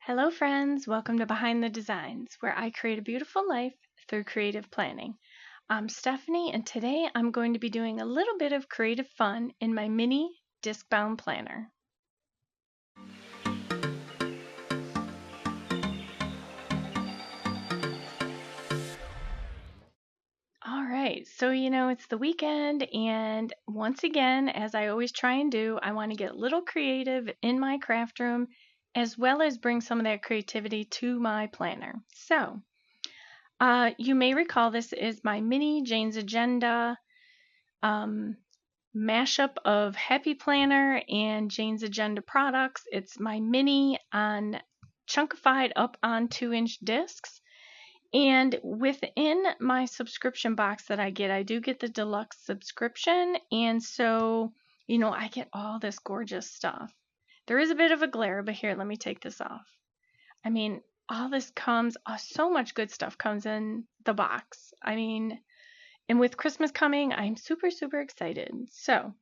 Hello friends, welcome to Behind the Designs, where I create a beautiful life through creative planning. I'm Stephanie, and today I'm going to be doing a little bit of creative fun in my mini disc-bound planner. Alright, so it's the weekend, and once again, as I always try and do, I want to get a little creative in my craft room, as well as bring some of that creativity to my planner. So, you may recall this is my mini Jane's Agenda mashup of Happy Planner and Jane's Agenda products. It's my mini on chunkified up on 2-inch discs. And within my subscription box that I do get the Deluxe subscription. And so, I get all this gorgeous stuff. There is a bit of a glare, but here, let me take this off. I mean, all this comes, so much good stuff comes in the box. And with Christmas coming, I'm super, super excited. So,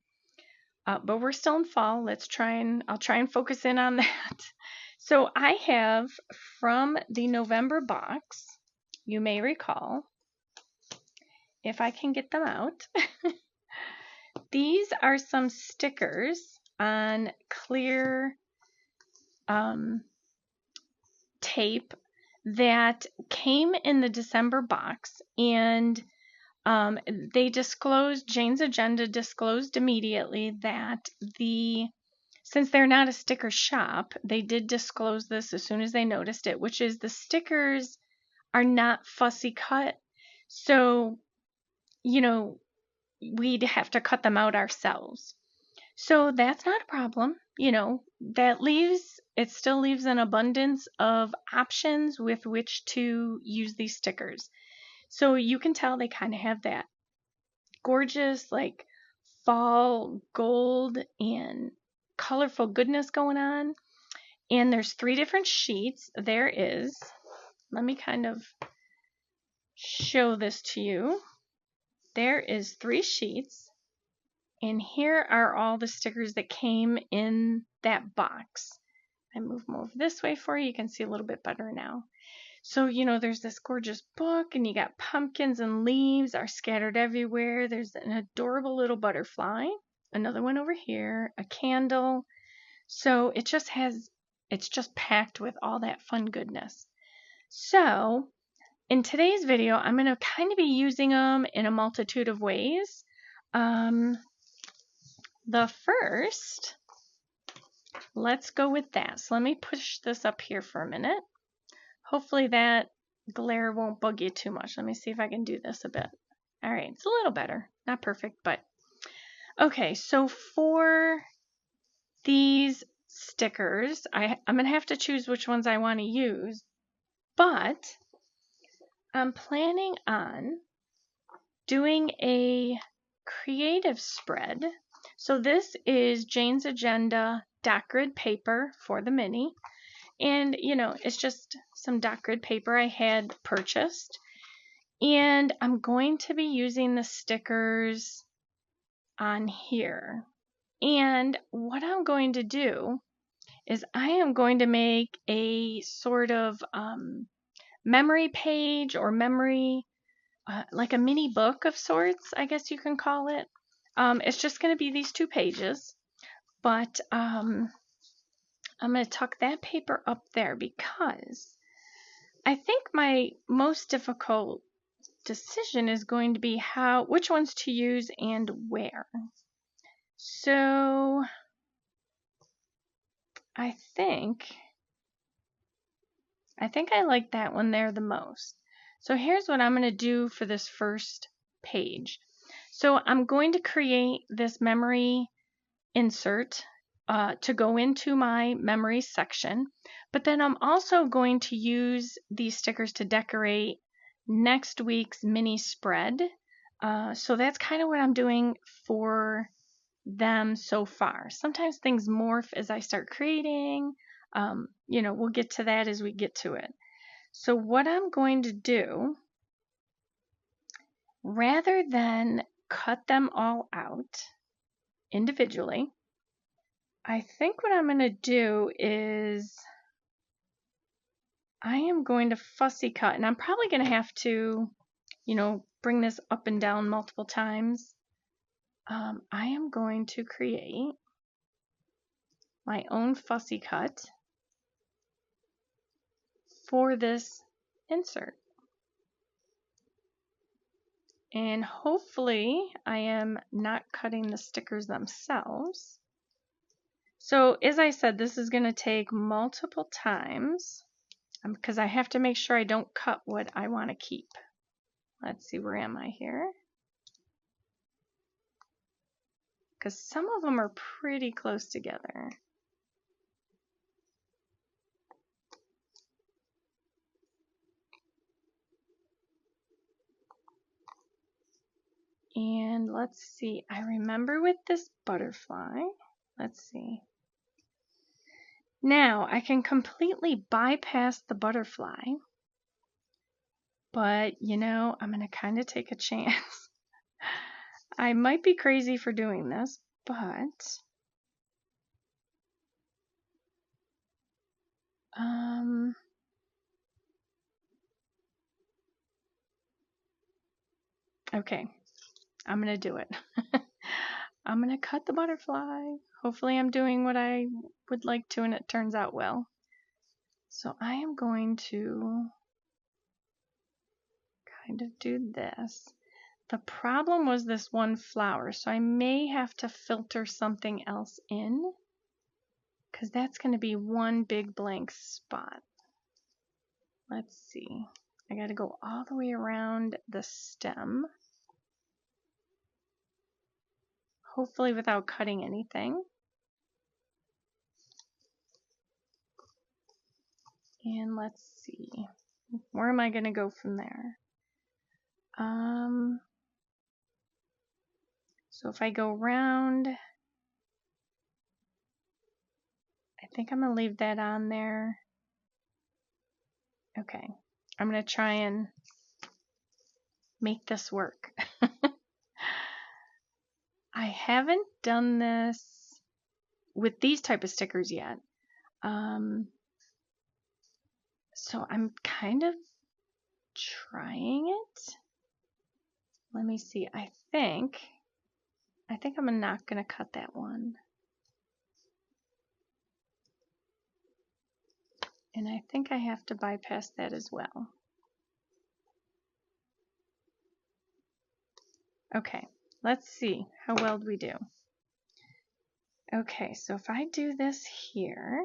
but we're still in fall. I'll try and focus in on that. So I have from the November box, you may recall, if I can get them out, these are some stickers on clear tape that came in the December box, and Jane's Agenda disclosed immediately that since they're not a sticker shop, they did disclose this as soon as they noticed it, which is the stickers are not fussy cut. So, we'd have to cut them out ourselves. So that's not a problem. It still leaves an abundance of options with which to use these stickers. So you can tell they kind of have that gorgeous, like, fall gold and colorful goodness going on. And there's 3 different sheets. Let me kind of show this to you. There is 3 sheets. And here are all the stickers that came in that box. I move them over this way for you. You can see a little bit better now. So, there's this gorgeous book, and you got pumpkins and leaves are scattered everywhere. There's an adorable little butterfly, another one over here, a candle. So it's just packed with all that fun goodness. So in today's video, I'm going to kind of be using them in a multitude of ways. The first, let's go with that. So let me push this up here for a minute. Hopefully that glare won't bug you too much. Let me see if I can do this a bit. All right, it's a little better. Not perfect, but okay. So for these stickers, I'm going to have to choose which ones I want to use, but I'm planning on doing a creative spread. So this is Jane's Agenda dot grid paper for the mini. And, it's just some dot grid paper I had purchased. And I'm going to be using the stickers on here. And what I'm going to do is I am going to make a sort of memory page or memory, like a mini book of sorts, I guess you can call it. It's just going to be these 2 pages. But I'm going to tuck that paper up there because I think my most difficult decision is going to be which ones to use and where. So I think I like that one there the most. So here's what I'm going to do for this first page. So I'm going to create this memory insert to go into my memory section, but then I'm also going to use these stickers to decorate next week's mini spread. So that's kind of what I'm doing for them so far. Sometimes things morph as I start creating. We'll get to that as we get to it. So what I'm going to do, rather than cut them all out individually, I think what I'm going to do is I am going to fussy cut, and I'm probably going to have to, you know, bring this up and down multiple times. I am going to create my own fussy cut for this insert. And hopefully I am not cutting the stickers themselves. So as I said, this is going to take multiple times because I have to make sure I don't cut what I want to keep. Let's see, where am I here? Because some of them are pretty close together. And let's see, I remember with this butterfly, let's see. Now I can completely bypass the butterfly, but you know, I'm gonna kind of take a chance. I might be crazy for doing this, but okay, I'm gonna do it. I'm gonna cut the butterfly. Hopefully I'm doing what I would like to and it turns out well. So I am going to kind of do this. The problem was this one flower, so I may have to filter something else in because that's going to be one big blank spot. Let's see. I got to go all the way around the stem, hopefully without cutting anything. And let's see, where am I going to go from there? So if I go around, I think I'm going to leave that on there. Okay, I'm going to try and make this work. I haven't done this with these type of stickers yet. So I'm kind of trying it. Let me see. I think I'm not going to cut that one. And I think I have to bypass that as well. Okay, let's see how well we do. Okay, so if I do this here,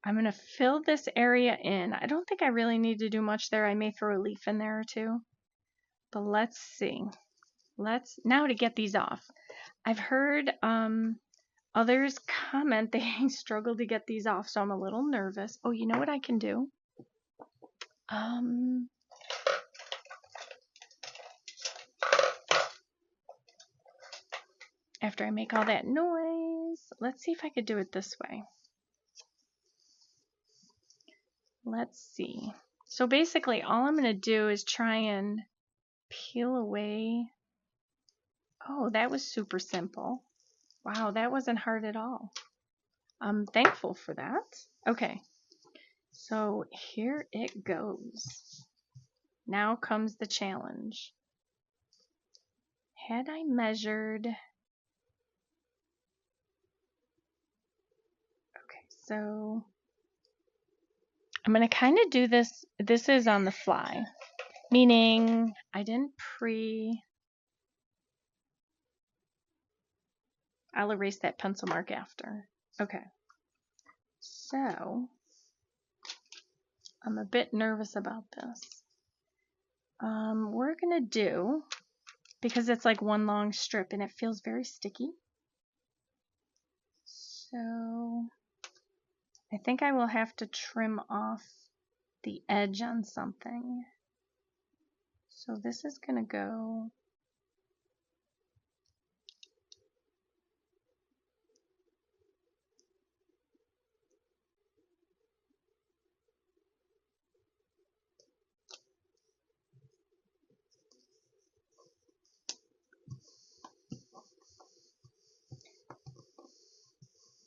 I'm going to fill this area in. I don't think I really need to do much there. I may throw a leaf in there or two. But let's see. Now to get these off. I've heard others comment they struggle to get these off, so I'm a little nervous. Oh, you know what I can do? After I make all that noise, let's see if I could do it this way. Let's see. So basically all I'm going to do is try and peel away. Oh, that was super simple. Wow, that wasn't hard at all. I'm thankful for that. Okay, so here it goes. Now comes the challenge. Had I measured... Okay, so I'm going to kind of do this. This is on the fly, meaning I didn't I'll erase that pencil mark after. Okay, so I'm a bit nervous about this. We're going to do, because it's like one long strip and it feels very sticky, so I think I will have to trim off the edge on something. So this is going to go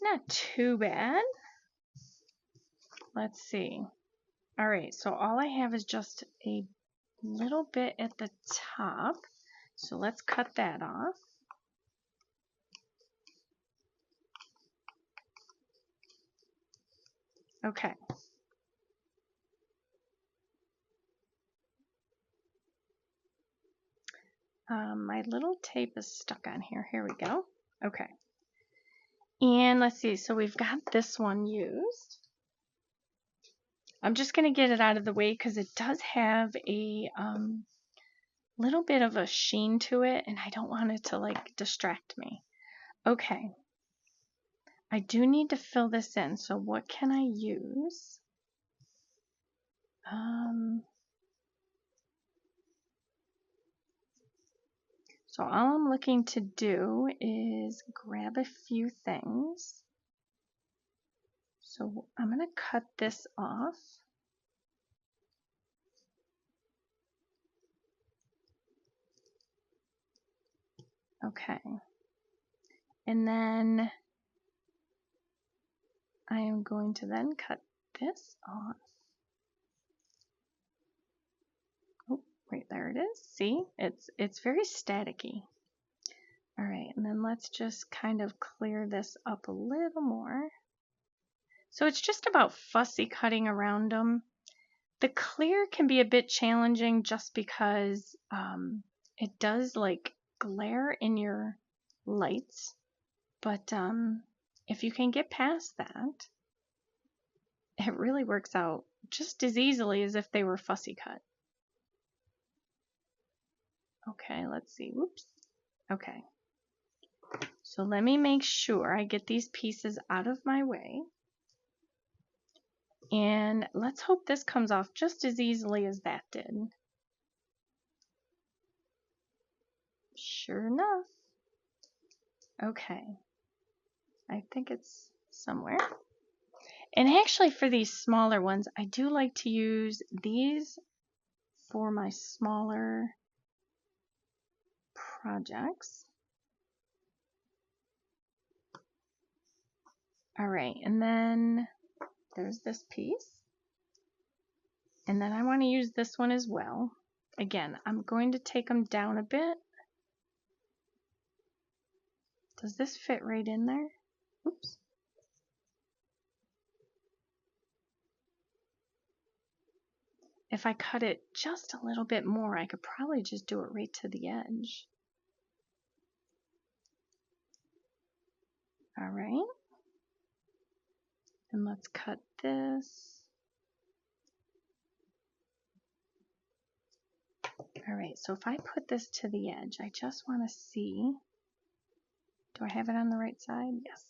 Not too bad. Let's see. All right, so all I have is just a little bit at the top. So let's cut that off. Okay. My little tape is stuck on here. Here we go. Okay. And let's see. So we've got this one used. I'm just going to get it out of the way because it does have a little bit of a sheen to it, and I don't want it to like distract me. Okay. I do need to fill this in. So what can I use? So all I'm looking to do is grab a few things. So I'm going to cut this off. Okay. And then I am going to then cut this off. Oh, wait, there it is. See, it's very staticky. All right, and then let's just kind of clear this up a little more. So it's just about fussy cutting around them. The clear can be a bit challenging just because it does like glare in your lights. But if you can get past that, it really works out just as easily as if they were fussy cut. Okay, let's see. Whoops. Okay. So let me make sure I get these pieces out of my way. And let's hope this comes off just as easily as that did. Sure enough. Okay. I think it's somewhere. And actually for these smaller ones, I do like to use these for my smaller projects. All right, and then there's this piece. And then I want to use this one as well. Again, I'm going to take them down a bit. Does this fit right in there? Oops. If I cut it just a little bit more, I could probably just do it right to the edge. All right. And let's cut this. All right, so if I put this to the edge, I just want to see, do I have it on the right side? Yes.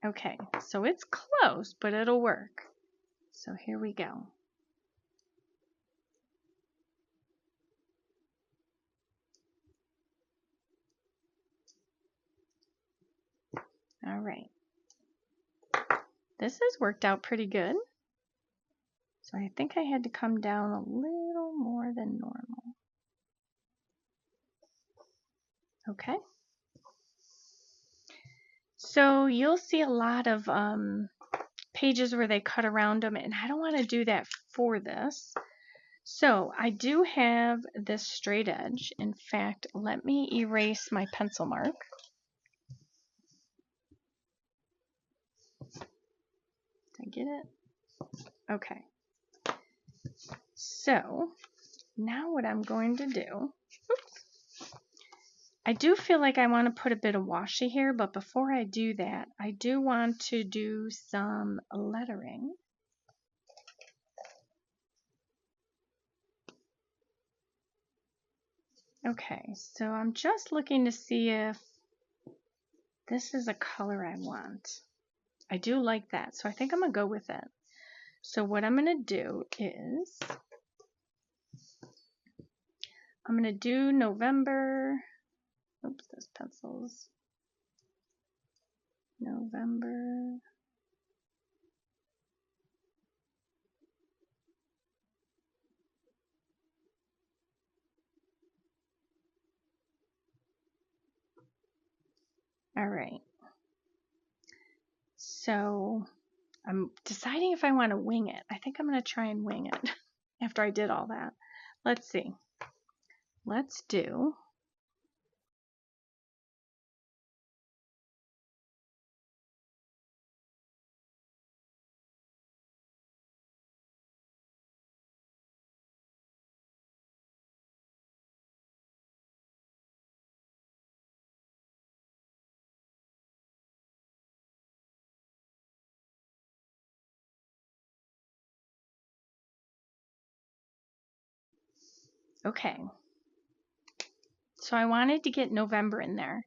Okay, so it's close, but it'll work. So here we go. All right. This has worked out pretty good. So I think I had to come down a little more than normal. Okay. So you'll see a lot of pages where they cut around them, and I don't want to do that for this. So I do have this straight edge. In fact, let me erase my pencil mark. Did I get it? Okay. So now what I'm going to do, I do feel like I want to put a bit of washi here, but before I do that, I do want to do some lettering. Okay, so I'm just looking to see if this is a color I want. I do like that, so I think I'm going to go with it. So what I'm going to do is, I'm going to do November, oops, those pencils, November, All right. So I'm deciding if I want to wing it. I think I'm going to try and wing it after I did all that. Let's see. Let's do. Okay. So I wanted to get November in there.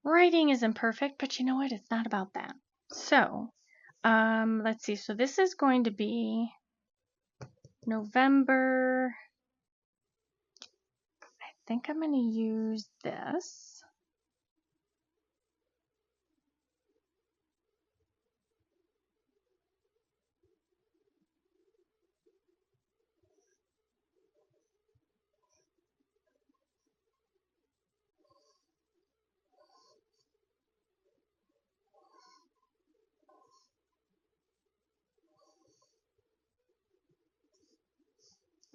Writing isn't perfect, but you know what? It's not about that. So, let's see. So this is going to be November. I think I'm going to use this.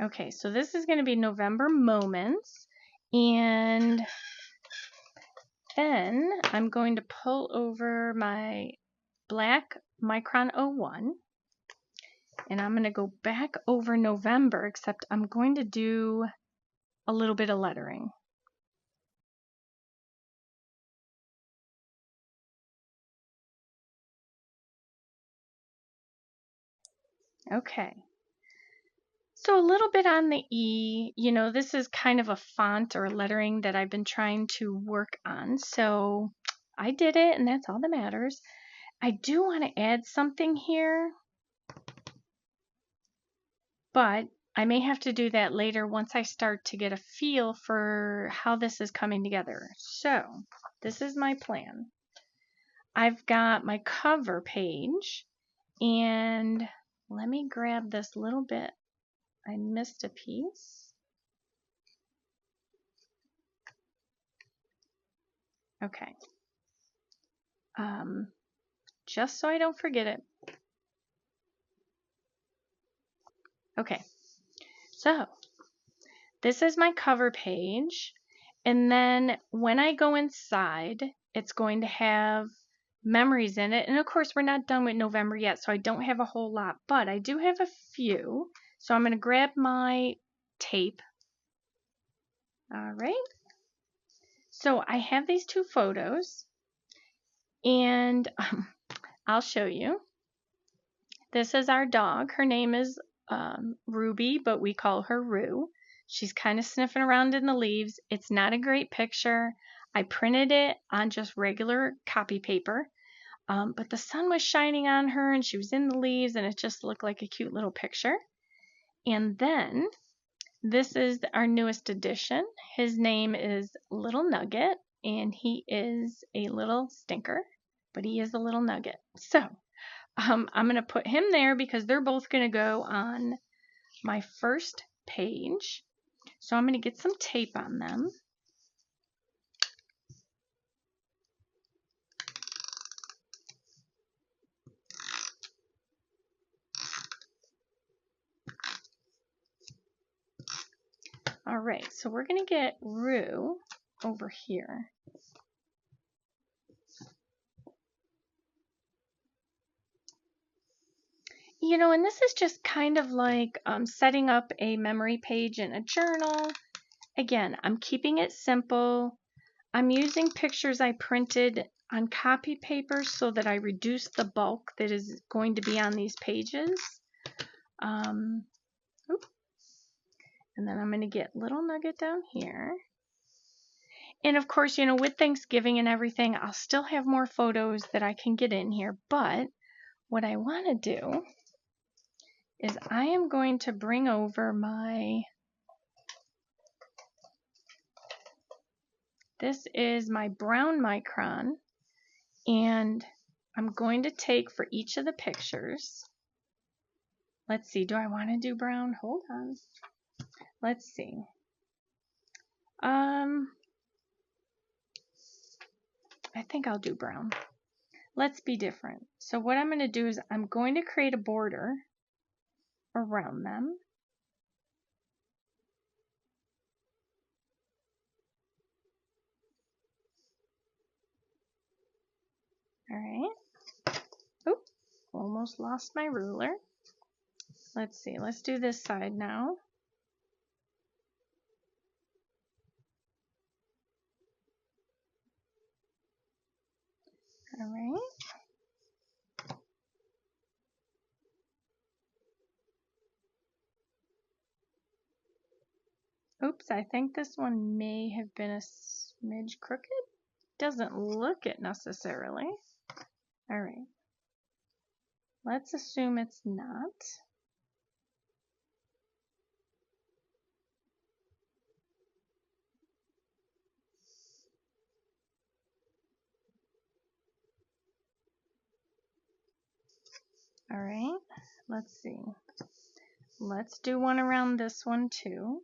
Okay, so this is going to be November Moments. And then I'm going to pull over my black Micron 01. And I'm going to go back over November, except I'm going to do a little bit of lettering. Okay. So a little bit on the E, you know, this is kind of a font or lettering that I've been trying to work on. So I did it, and that's all that matters. I do want to add something here, but I may have to do that later once I start to get a feel for how this is coming together. So this is my plan. I've got my cover page, and let me grab this little bit. I missed a piece. Okay. Just so I don't forget it. Okay. So this is my cover page. And then when I go inside, it's going to have memories in it. And of course, we're not done with November yet, so I don't have a whole lot, but I do have a few. So I'm going to grab my tape. All right. So I have these two photos, and I'll show you. This is our dog. Her name is Ruby, but we call her Roo. She's kind of sniffing around in the leaves. It's not a great picture. I printed it on just regular copy paper, but the sun was shining on her and she was in the leaves, and it just looked like a cute little picture. And then this is our newest addition. His name is Little Nugget, and he is a little stinker, but he is a little nugget. So I'm going to put him there because they're both going to go on my first page. So I'm going to get some tape on them. All right, so we're going to get Roo over here. You know, and this is just kind of like setting up a memory page in a journal. Again, I'm keeping it simple. I'm using pictures I printed on copy paper so that I reduce the bulk that is going to be on these pages. And then I'm going to get Little Nugget down here. And of course, you know, with Thanksgiving and everything, I'll still have more photos that I can get in here. But what I want to do is I am going to bring over this is my brown micron, and I'm going to take for each of the pictures. Let's see, do I want to do brown? Hold on. Let's see. I think I'll do brown. Let's be different. So what I'm going to do is I'm going to create a border around them. All right. Oop, almost lost my ruler. Let's see. Let's do this side now. All right. Oops, I think this one may have been a smidge crooked. Doesn't look it necessarily. All right. Let's assume it's not. All right. Let's see. Let's do one around this one too.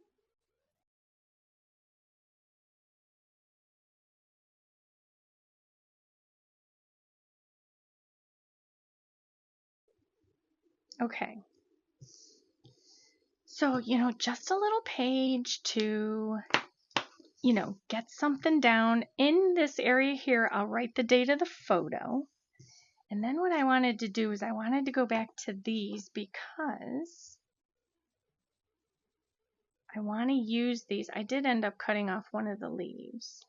Okay. So, just a little page to, get something down. In this area here, I'll write the date of the photo. And then what I wanted to do is I wanted to go back to these because I want to use these. I did end up cutting off one of the leaves,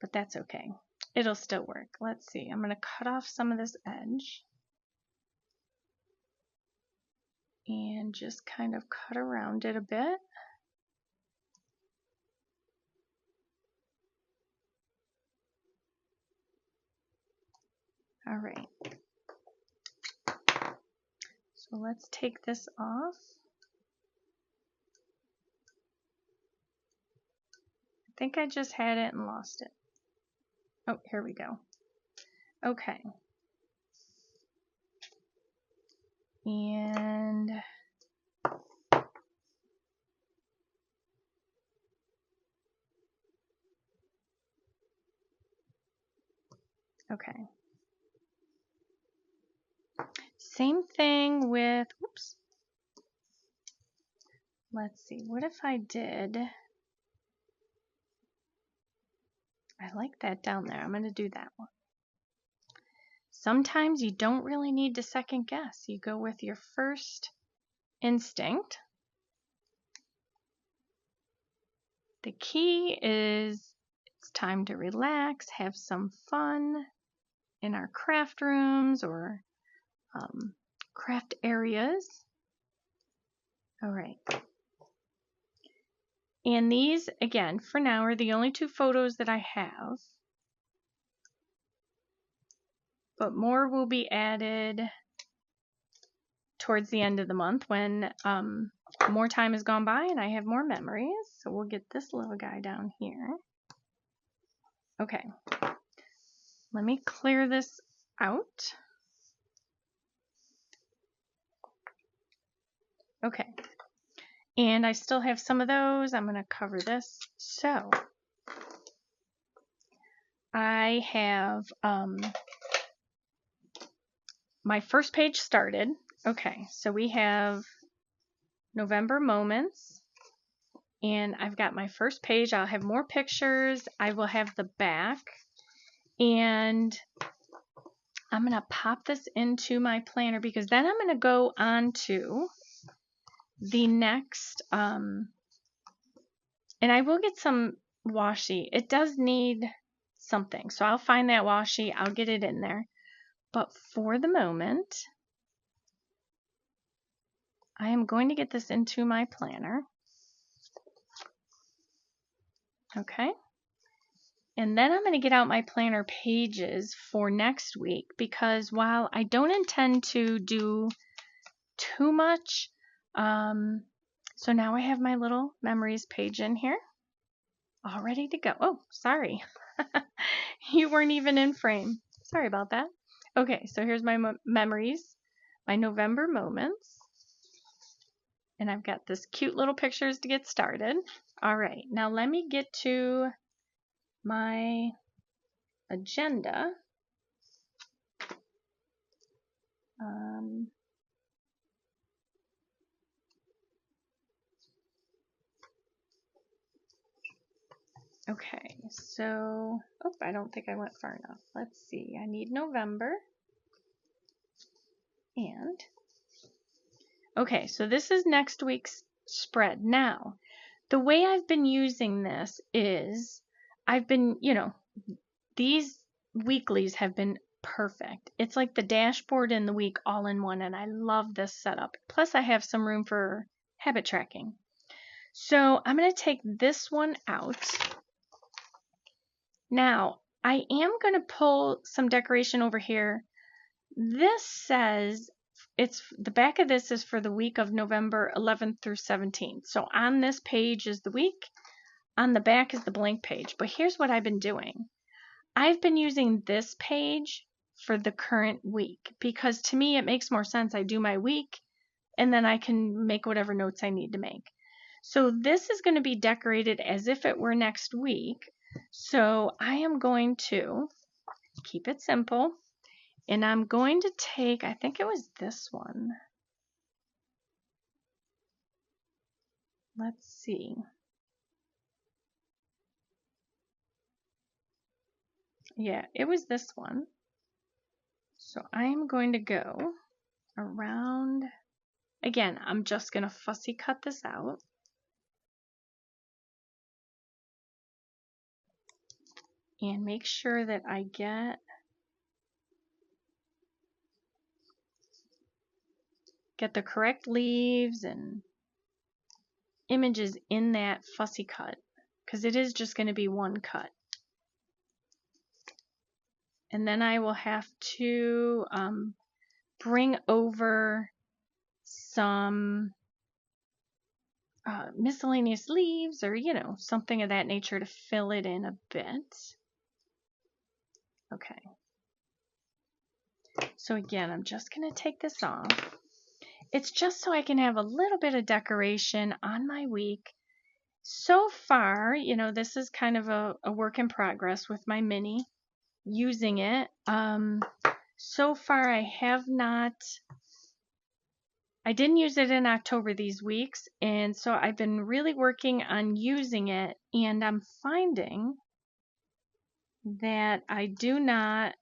but that's okay. It'll still work. Let's see. I'm going to cut off some of this edge and just kind of cut around it a bit. All right. So let's take this off. I think I just had it and lost it. Oh, here we go. Okay. And okay. Same thing with, oops. Let's see, what if I did, I like that down there. I'm going to do that one. Sometimes you don't really need to second guess. You go with your first instinct. The key is it's time to relax, have some fun in our craft rooms or craft areas. All right. And these, again, for now are the only two photos that I have. But more will be added towards the end of the month when more time has gone by and I have more memories. So we'll get this little guy down here. Okay. Let me clear this out. Okay. And I still have some of those. I'm going to cover this. So I have my first page started. Okay, so we have November moments. And I've got my first page. I'll have more pictures. I will have the back. And I'm going to pop this into my planner because then I'm going to go on to the next, and I will get some washi. It does need something, so I'll find that washi. I'll get it in there. But for the moment, I am going to get this into my planner. Okay. And then I'm going to get out my planner pages for next week because while I don't intend to do too much, so now I have my little memories page in here all ready to go. Oh, sorry. You weren't even in frame. Sorry about that. Okay, so here's my memories, my November moments. And I've got this cute little pictures to get started. All right, now let me get to my agenda. Okay, so, oh, I don't think I went far enough. Let's see, I need November. And, okay, so this is next week's spread. Now, the way I've been using this is, I've been, these weeklies have been perfect. It's like the dashboard and the week all in one, and I love this setup. Plus, I have some room for habit tracking. So I'm going to take this one out. Now, I am going to pull some decoration over here. This says, the back of this is for the week of November 11th through 17th. So on this page is the week, on the back is the blank page. But here's what I've been doing. I've been using this page for the current week because to me it makes more sense. I do my week and then I can make whatever notes I need to make. So this is going to be decorated as if it were next week. So I am going to keep it simple, and I'm going to take, I think it was this one. Let's see. Yeah, it was this one. So I'm going to go around, again, I'm just going to fussy cut this out. And make sure that I get the correct leaves and images in that fussy cut, because it is just going to be one cut. And then I will have to bring over some miscellaneous leaves or, something of that nature to fill it in a bit. Okay. So again, I'm just going to take this off. It's just so I can have a little bit of decoration on my week. So far, this is kind of a work in progress with my mini, using it. So far, I didn't use it in October these weeks, and so I've been really working on using it, and I'm finding that I do not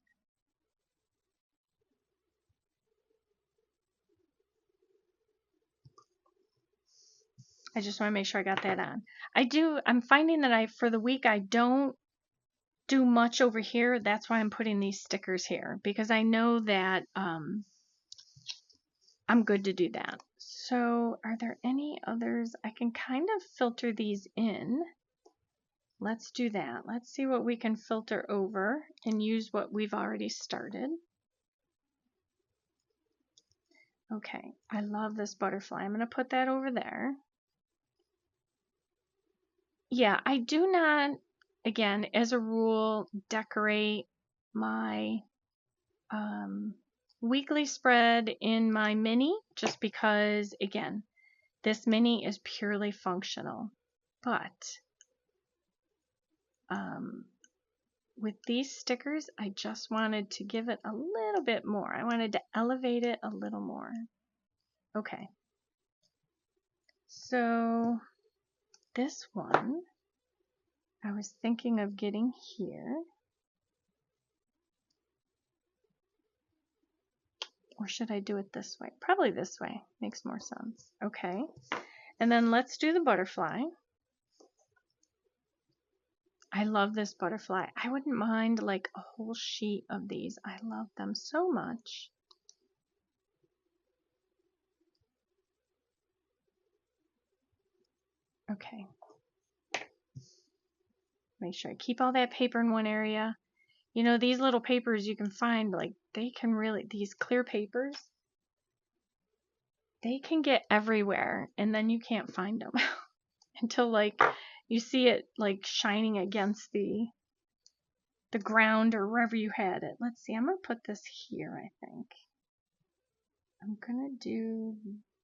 I just want to make sure I got that on. I'm finding that for the week, I don't do much over here. That's why I'm putting these stickers here, because I know that I'm good to do that. So are there any others? I can kind of filter these in. Let's do that. Let's see what we can filter over and use what we've already started. Okay, I love this butterfly. I'm going to put that over there. Yeah, I do not, again, as a rule, decorate my weekly spread in my mini, just because, again, this mini is purely functional. But with these stickers, I just wanted to give it a little bit more. I wanted to elevate it a little more. Okay. So this one, I was thinking of getting here. Or should I do it this way? Probably this way. Makes more sense. Okay. And then let's do the butterfly. I love this butterfly. I wouldn't mind like a whole sheet of these. I love them so much. Okay. Make sure I keep all that paper in one area. These little papers you can find, like, these clear papers, they can get everywhere, and then you can't find them until, like, you see it, like, shining against the ground or wherever you had it. Let's see, I'm going to put this here, I think. I'm going to do,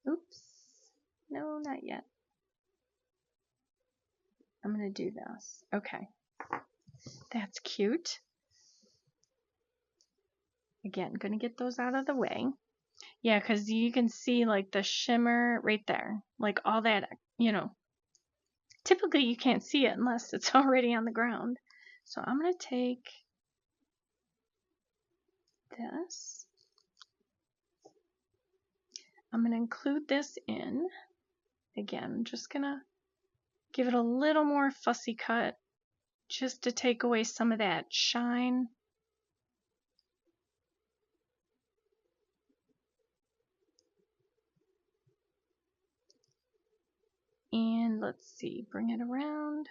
oops, no, not yet. I'm going to do this. Okay. That's cute. Again, gonna get those out of the way. Yeah, because you can see like the shimmer right there, like all that, you know. Typically you can't see it unless it's already on the ground. So I'm gonna take this. I'm gonna include this in. Again, I'm just gonna give it a little more fussy cut just to take away some of that shine. And let's see, bring it around.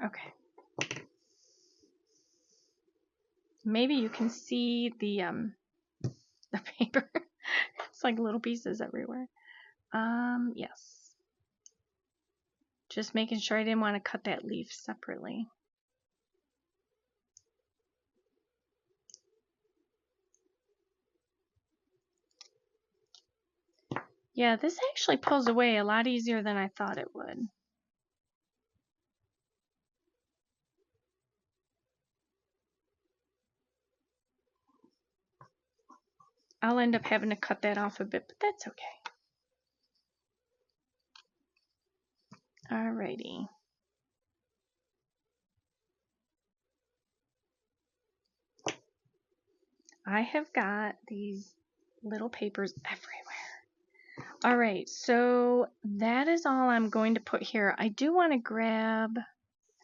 Okay. Maybe you can see the paper. It's like little pieces everywhere. Yes. Just making sure I didn't want to cut that leaf separately. Yeah, this actually pulls away a lot easier than I thought it would. I'll end up having to cut that off a bit, but that's okay. Alrighty. I have got these little papers everywhere. Alright, so that is all I'm going to put here. I do want to grab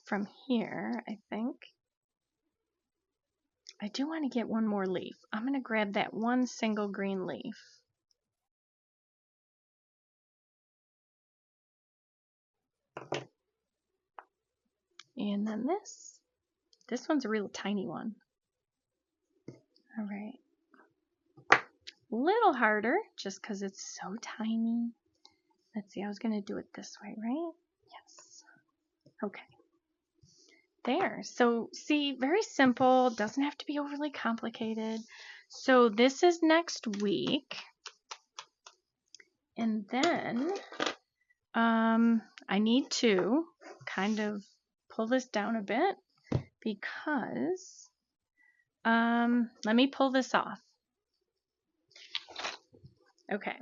from here, I think. I do want to get one more leaf. I'm going to grab that one single green leaf. And then this. This one's a real tiny one. All right. A little harder just because it's so tiny. Let's see, I was going to do it this way, right? Yes. Okay. There. So see, very simple. Doesn't have to be overly complicated. So this is next week. And then I need to kind of pull this down a bit because let me pull this off. Okay.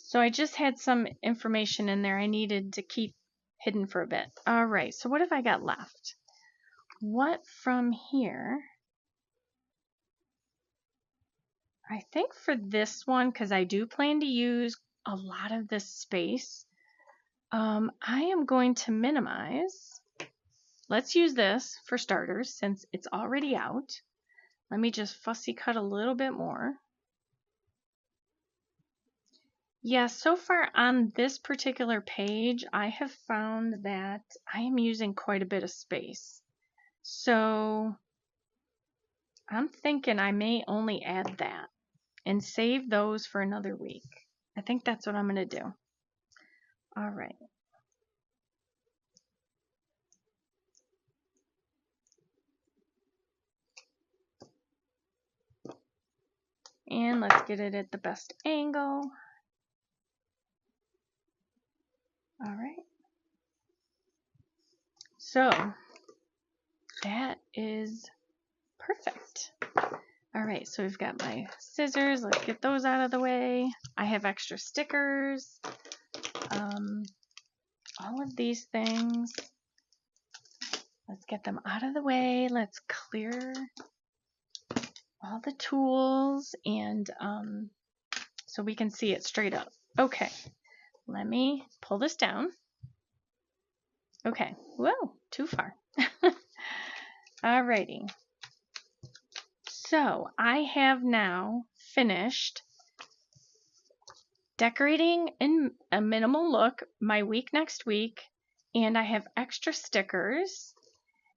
So I just had some information in there I needed to keep hidden for a bit. All right, so what have I got left? What from here? I think for this one, because I do plan to use a lot of this space, I am going to minimize. Let's use this for starters since it's already out. Let me just fussy cut a little bit more. Yeah, so far on this particular page, I have found that I am using quite a bit of space. So I'm thinking I may only add that and save those for another week. I think that's what I'm going to do. All right. And let's get it at the best angle. All right. So that is perfect. All right, so we've got my scissors. Let's get those out of the way. I have extra stickers. All of these things. Let's get them out of the way. Let's clear all the tools and so we can see it straight up. Okay, let me pull this down. Okay, whoa, too far. Alrighty. So I have now finished decorating in a minimal look my week next week, and I have extra stickers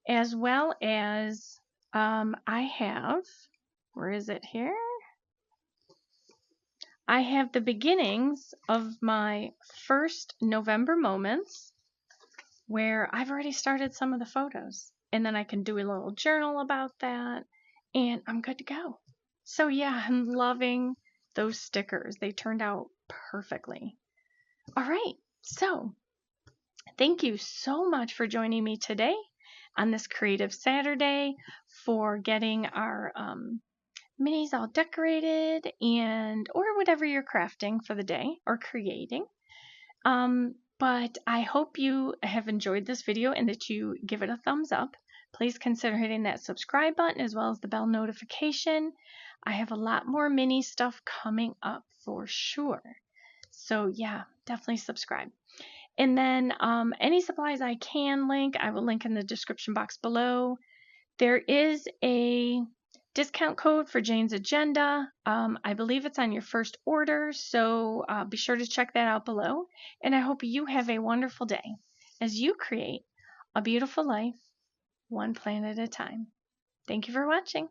as well as I have, where is it here? I have the beginnings of my first November moments where I've already started some of the photos, and then I can do a little journal about that and I'm good to go. So yeah, I'm loving those stickers. They turned out perfectly. All right, so thank you so much for joining me today. on this Creative Saturday for getting our minis all decorated or whatever you're crafting for the day or creating. But I hope you have enjoyed this video and that you give it a thumbs up. Please consider hitting that subscribe button as well as the bell notification. I have a lot more mini stuff coming up for sure. So yeah, definitely subscribe. And then any supplies I can link, I will link in the description box below. There is a discount code for Jane's Agenda. I believe it's on your first order, so be sure to check that out below. And I hope you have a wonderful day as you create a beautiful life, one plan at a time. Thank you for watching.